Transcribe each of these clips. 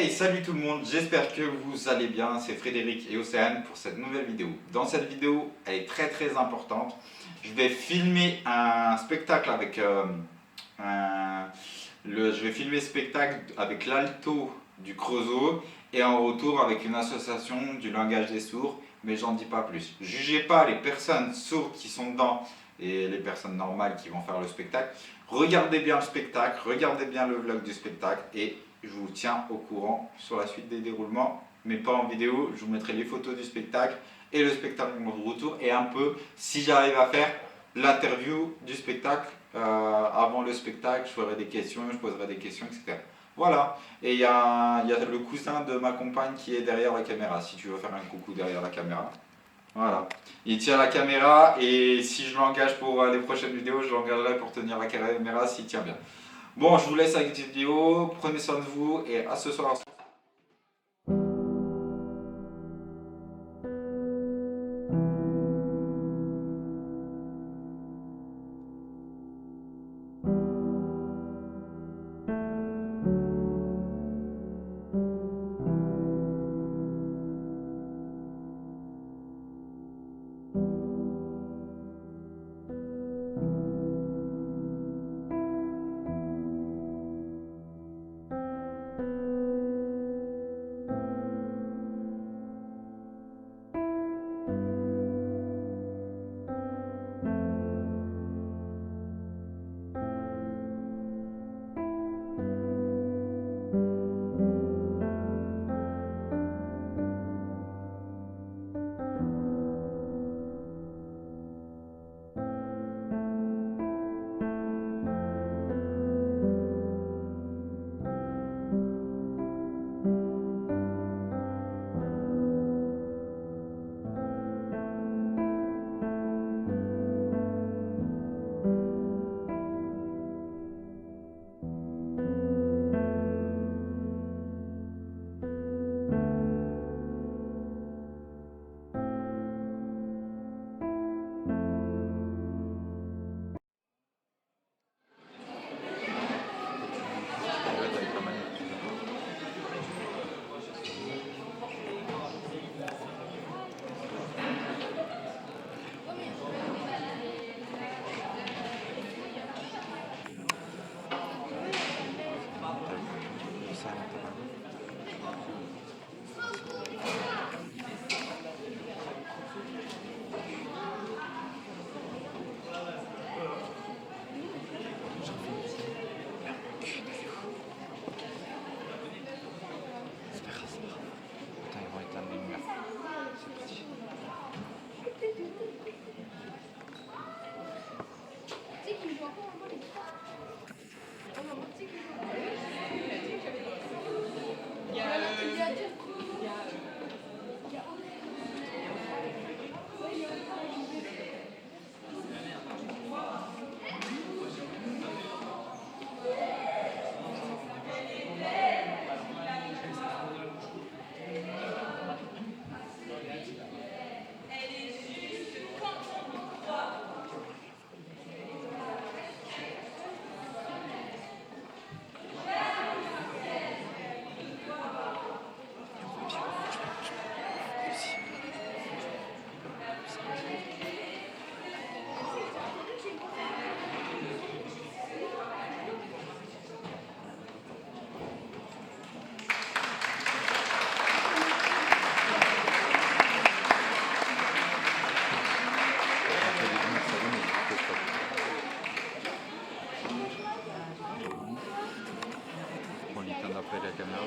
Hey, salut tout le monde, j'espère que vous allez bien, c'est Frédéric et Océane pour cette nouvelle vidéo. Dans cette vidéo, elle est très importante. Je vais filmer un spectacle avec je vais filmer spectacle avec l'Alto du Creusot et en retour avec une association du langage des sourds, mais j'en dis pas plus. Jugez pas les personnes sourdes qui sont dedans et les personnes normales qui vont faire le spectacle. Regardez bien le spectacle, regardez bien le vlog du spectacle et je vous tiens au courant sur la suite des déroulements, mais pas en vidéo. Je vous mettrai les photos du spectacle et le spectacle de retour et un peu, si j'arrive à faire l'interview du spectacle avant le spectacle, je ferai des questions, je poserai des questions, etc. Voilà, et il y a le cousin de ma compagne qui est derrière la caméra, si tu veux faire un coucou derrière la caméra. Voilà, il tient la caméra et si je l'engage pour les prochaines vidéos, je l'engagerai pour tenir la caméra s'il tient bien. Bon, je vous laisse avec cette vidéo, prenez soin de vous et à ce soir. La caméra,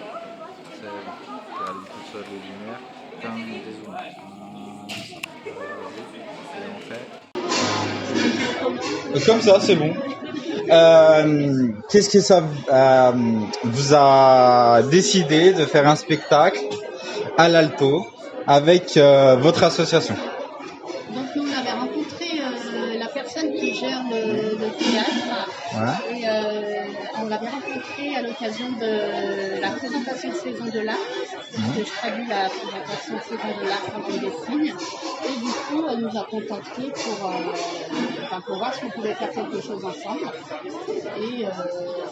celle qui allume toute seule les lumières, plein des zooms. Et on fait. Comme ça, c'est bon. Qu'est-ce que ça vous a décidé de faire un spectacle à l'Alto avec votre association? Donc nous on avait rencontré la personne qui gère le théâtre, ouais. Et on l'avait rencontré à l'occasion de la présentation de saison de l'art, parce que je traduis la présentation de saison de l'art en langue des signes. Et du coup, elle nous a contactés pour voir si on pouvait faire quelque chose ensemble. Et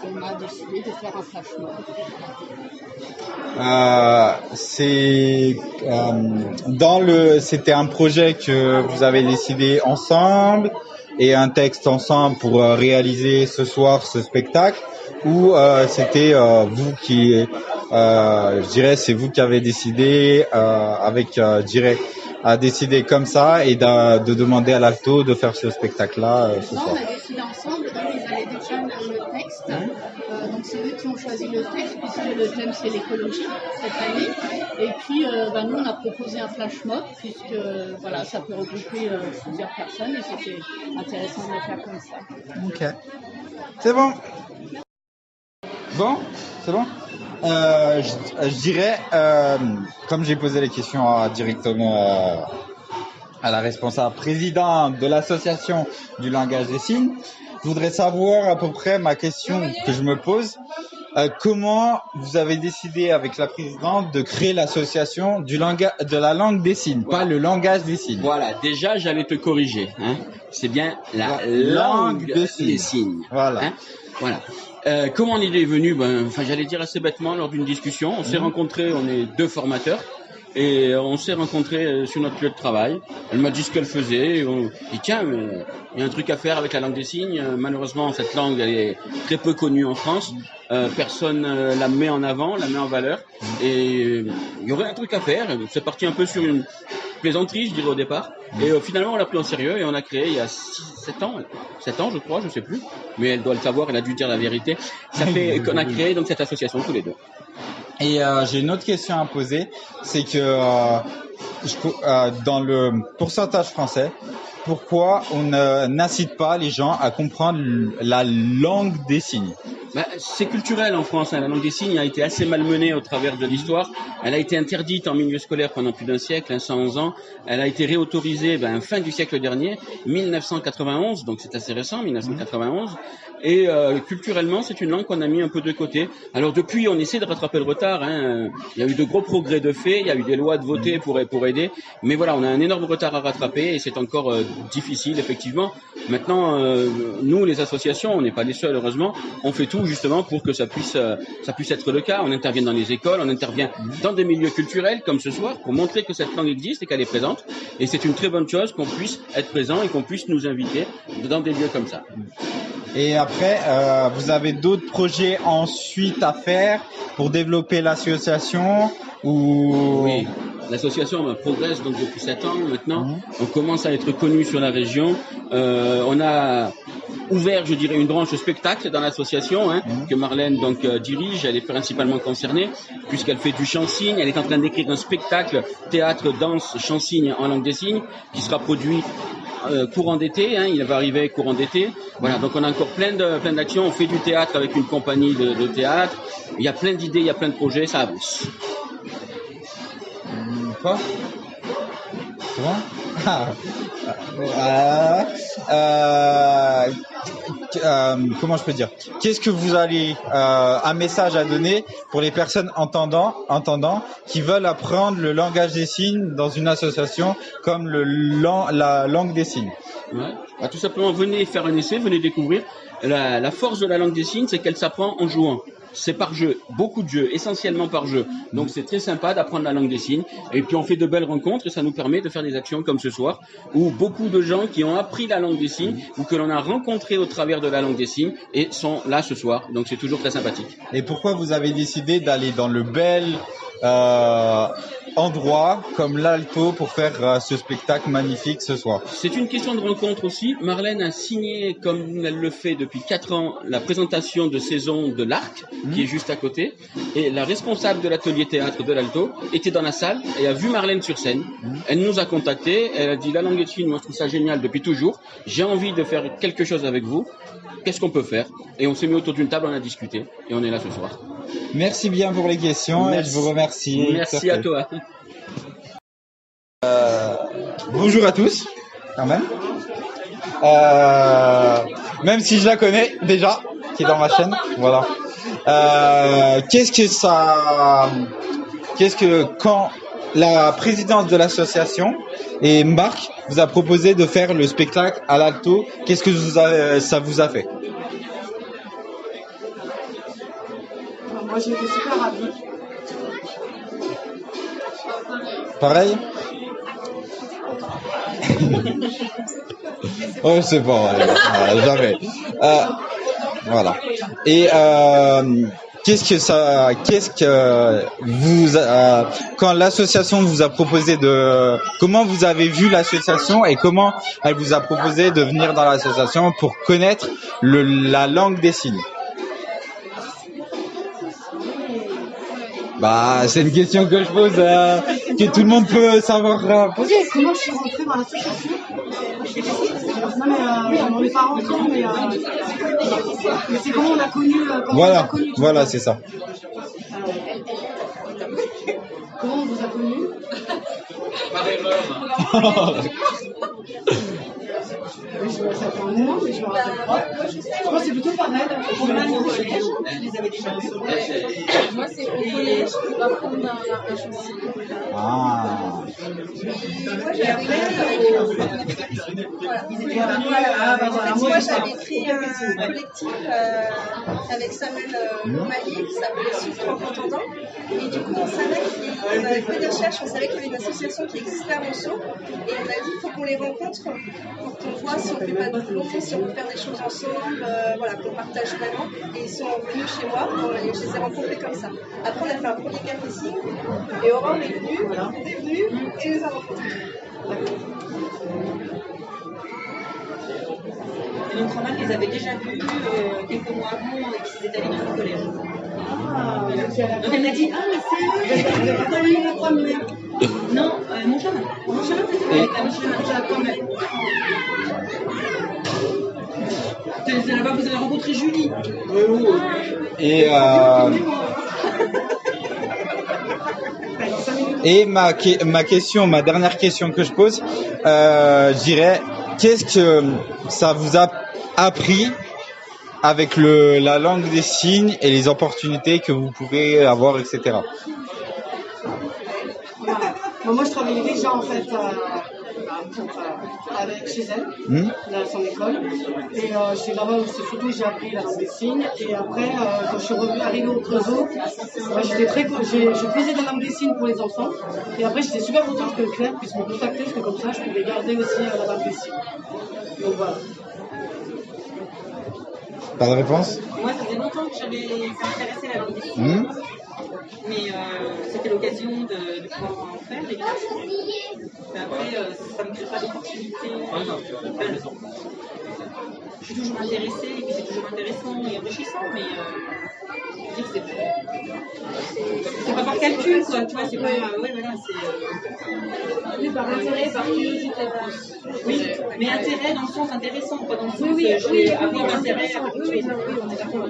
on a décidé de faire un flash mob. C'était un projet que vous avez décidé ensemble et un texte ensemble pour réaliser ce soir ce spectacle, ou c'était vous qui, je dirais, c'est vous qui avez décidé je dirais, à décider comme ça et de demander à l'Alto de faire ce spectacle-là ce soir. On a décidé ensemble, donc ils avaient déjà le texte, donc c'est eux qui ont choisi le texte, puisque le thème c'est l'écologie cette année, et puis nous on a proposé un flash mob, puisque voilà, ça peut regrouper plusieurs personnes, et c'était intéressant de le faire comme ça. Ok, c'est bon. Bon, c'est bon. Je dirais, comme j'ai posé les questions directement à la responsable présidente de l'association du langage des signes, je voudrais savoir à peu près ma question que je me pose. Comment vous avez décidé avec la présidente de créer l'association de la langue des signes, pas le langage des signes? Voilà, déjà j'allais te corriger. Hein. C'est bien la langue des signes. Voilà. Hein. Voilà. Comment on y est venu? J'allais dire assez bêtement lors d'une discussion. On s'est rencontrés, on est 2 formateurs. Et on s'est rencontrés sur notre lieu de travail. Elle m'a dit ce qu'elle faisait. Et on dit tiens, mais il y a un truc à faire avec la langue des signes. Malheureusement, cette langue, elle est très peu connue en France. Personne la met en avant, la met en valeur. Et il y aurait un truc à faire. C'est parti un peu sur une plaisanterie, je dirais au départ. Et finalement, on l'a pris en sérieux et on a créé il y a 7 ans, je crois, je sais plus. Mais elle doit le savoir, elle a dû dire la vérité. Ça fait qu'on a créé donc cette association tous les 2. Et j'ai une autre question à poser, c'est que dans le pourcentage français, pourquoi on n'incite pas les gens à comprendre la langue des signes? C'est culturel en France. La langue des signes a été assez malmenée au travers de l'histoire. Elle a été interdite en milieu scolaire pendant plus d'un siècle, 111 ans. Elle a été réautorisée fin du siècle dernier, 1991, donc c'est assez récent, 1991. Et culturellement, c'est une langue qu'on a mis un peu de côté. Alors depuis, on essaie de rattraper le retard. Hein. Il y a eu de gros progrès de fait, il y a eu des lois de voter pour aider. Mais voilà, on a un énorme retard à rattraper et c'est encore difficile, effectivement. Maintenant, nous, les associations, on n'est pas les seuls, heureusement. On fait tout justement pour que ça puisse être le cas. On intervient dans les écoles, on intervient dans des milieux culturels comme ce soir pour montrer que cette langue existe et qu'elle est présente. Et c'est une très bonne chose qu'on puisse être présent et qu'on puisse nous inviter dans des lieux comme ça. Et après, vous avez d'autres projets ensuite à faire pour développer l'association ou... Oui, l'association progresse donc depuis 7 ans maintenant. On commence à être connu sur la région. On a ouvert, je dirais, une branche spectacle dans l'association que Marlène donc dirige. Elle est principalement concernée puisqu'elle fait du chant-signe. Elle est en train d'écrire un spectacle théâtre, danse, chant-signe en langue des signes qui sera produit courant d'été, il va arriver courant d'été. Voilà, donc on a encore plein d'actions. On fait du théâtre avec une compagnie de théâtre. Il y a plein d'idées, il y a plein de projets, ça avance. Quoi? C'est bon? Comment je peux dire? Qu'est-ce que vous allez un message à donner pour les personnes entendant qui veulent apprendre le langage des signes dans une association comme la langue des signes? Ouais. Tout simplement, venez faire un essai, venez découvrir. La force de la langue des signes, c'est qu'elle s'apprend en jouant. C'est par jeu, beaucoup de jeux, essentiellement par jeu. Donc c'est très sympa d'apprendre la langue des signes. Et puis on fait de belles rencontres et ça nous permet de faire des actions comme ce soir, où beaucoup de gens qui ont appris la langue des signes ou que l'on a rencontrés au travers de la langue des signes et sont là ce soir. Donc c'est toujours très sympathique. Et pourquoi vous avez décidé d'aller dans le bel endroit comme l'Alto pour faire ce spectacle magnifique ce soir? C'est une question de rencontre aussi. Marlène a signé, comme elle le fait depuis 4 ans, la présentation de saison de l'Arc, qui est juste à côté. Et la responsable de l'atelier théâtre de l'Alto était dans la salle et a vu Marlène sur scène. Elle nous a contactés. Elle a dit la langue des signes, moi je trouve ça génial depuis toujours. J'ai envie de faire quelque chose avec vous. Qu'est-ce qu'on peut faire? Et on s'est mis autour d'une table, on a discuté et on est là ce soir. Merci bien pour les questions. Merci. Et je vous remercie. Merci à toi. Bonjour à tous, quand même. Même si je la connais déjà, qui est dans ma chaîne, voilà. Qu'est-ce que quand la présidente de l'association et Marc vous a proposé de faire le spectacle à l'Alto, qu'est-ce que ça vous a fait? Moi, j'ai été super ravie. Pareil? Oh, je sais pas, jamais. Voilà. Et quand l'association vous a proposé comment vous avez vu l'association et comment elle vous a proposé de venir dans l'association pour connaître la langue des signes? Bah, c'est une question que je pose, que tout le monde peut savoir poser. Comment je suis rentrée dans l'association? Non, mais on n'est pas rentrés, mais c'est comment on a connu. Voilà, c'est ça. Comment on vous a connu? Par erreur. Ça fait un moment, mais je me rappelle pas. Moi, c'est plutôt pareil. Au collège, je les avais déjà vus. Moi, c'est au collège pour apprendre un chanson. Ah. Et après, moi, j'avais créé un collectif avec Samuel O'Malley qui s'appelait Suivre en entendant. Et du coup, on savait qu'on avait fait des recherches, on savait qu'il y avait une association qui existait à Monceau. Et on a dit qu'il faut qu'on les rencontre pour qu'on voit si on fait pas de plomb, si on peut faire des choses ensemble, voilà, qu'on partage vraiment. Et ils sont venus chez moi, et je les ai rencontrés comme ça. Après, on a fait un premier café signe, et Aurore est venue, et les a rencontrés. Et donc Roman les avait déjà vus quelques mois avant et qu'ils étaient allés dans le collège. Donc elle m'a dit ah mais c'est eux, j'ai pas eu la première. Non, mon chemin c'était avec la Michelin, j'ai la première. C'est là-bas que vous avez rencontré Julie. Et ma dernière question que je pose, je dirais, qu'est-ce que ça vous a appris avec la langue des signes et les opportunités que vous pouvez avoir, etc. Moi, je travaillais déjà en fait chez elle, dans son école. Et c'est là-bas où surtout j'ai appris la langue des signes. Et après, quand je suis arrivée au Creusot, je faisais de la langue des signes pour les enfants. Et après, j'étais super contente que Claire puisse me contacter, parce que comme ça, je pouvais garder aussi la langue des signes. Donc voilà. Pas de réponse? Moi, ça faisait longtemps que j'avais intéressé à la langue des signes. Mais c'était l'occasion de pouvoir en faire des classes. Mais après, ça ne me crée pas d'opportunités. Je suis toujours intéressée, et puis c'est toujours intéressant et enrichissant, mais je veux dire que c'est pas par calcul, quoi, tu vois, c'est pas... ouais, voilà, c'est... Oui, par intérêt, par curiosité. Oui, mais intérêt dans le sens intéressant, pas dans le sens je vais avoir intérêt à quelque chose. On est d'accord.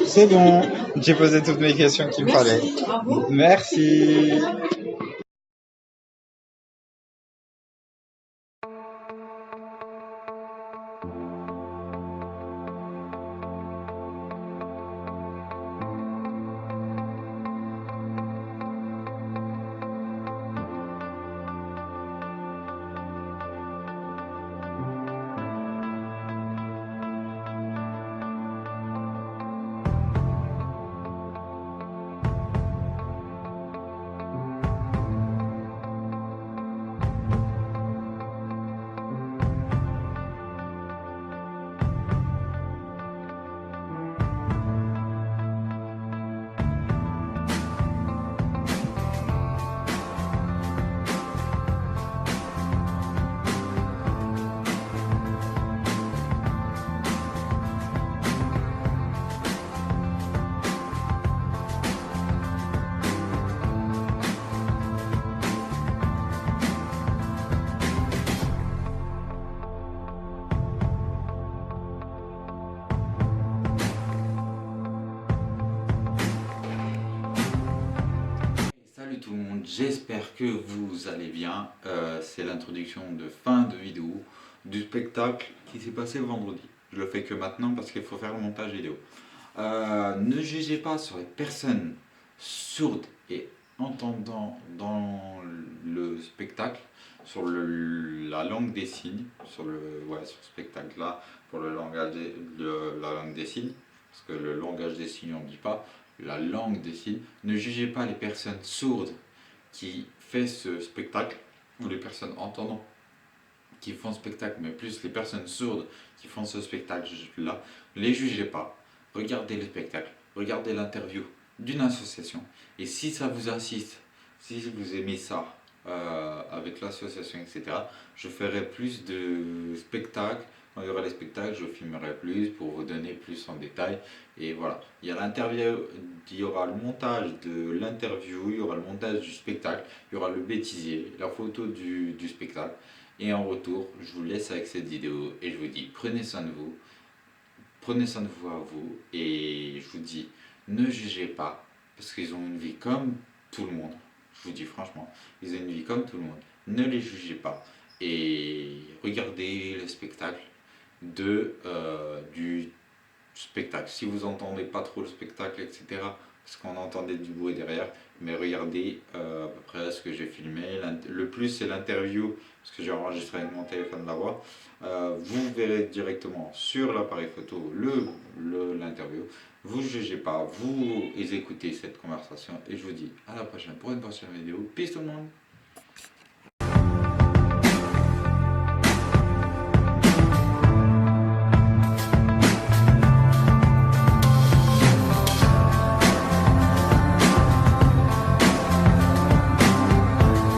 C'est bon, j'ai posé toutes mes questions qu'il me fallait. Bravo. Merci. Salut tout le monde, j'espère que vous allez bien. C'est l'introduction de fin de vidéo du spectacle qui s'est passé vendredi. Je le fais que maintenant parce qu'il faut faire le montage vidéo. Ne jugez pas sur les personnes sourdes et entendant dans le spectacle, sur la langue des signes, sur le spectacle là, pour le langage la langue des signes, parce que le langage des signes on ne dit pas, la langue des signes. Ne jugez pas les personnes sourdes qui font ce spectacle, ou les personnes entendantes qui font ce spectacle, mais plus les personnes sourdes qui font ce spectacle-là, ne les jugez pas. Regardez le spectacle, regardez l'interview d'une association, et si ça vous insiste, si vous aimez ça, avec l'association, etc., je ferai plus de spectacles. Quand il y aura les spectacles, je filmerai plus pour vous donner plus en détail. Et voilà, il y a l'interview, il y aura le montage de l'interview, il y aura le montage du spectacle, il y aura le bêtisier, la photo du spectacle. Et en retour, je vous laisse avec cette vidéo et je vous dis prenez soin de vous, prenez soin de vous à vous, et je vous dis ne jugez pas, parce qu'ils ont une vie comme tout le monde. Je vous dis franchement, ils ont une vie comme tout le monde. Ne les jugez pas et regardez le spectacle du spectacle. Si vous entendez pas trop le spectacle, etc., parce qu'on entendait du bruit derrière, mais regardez à peu près ce que j'ai filmé. Le plus c'est l'interview, parce que j'ai enregistré avec mon téléphone là-bas. Vous verrez directement sur l'appareil photo l'interview. Vous ne jugez pas, vous écoutez cette conversation, et je vous dis à la prochaine pour une prochaine vidéo. Peace tout le monde.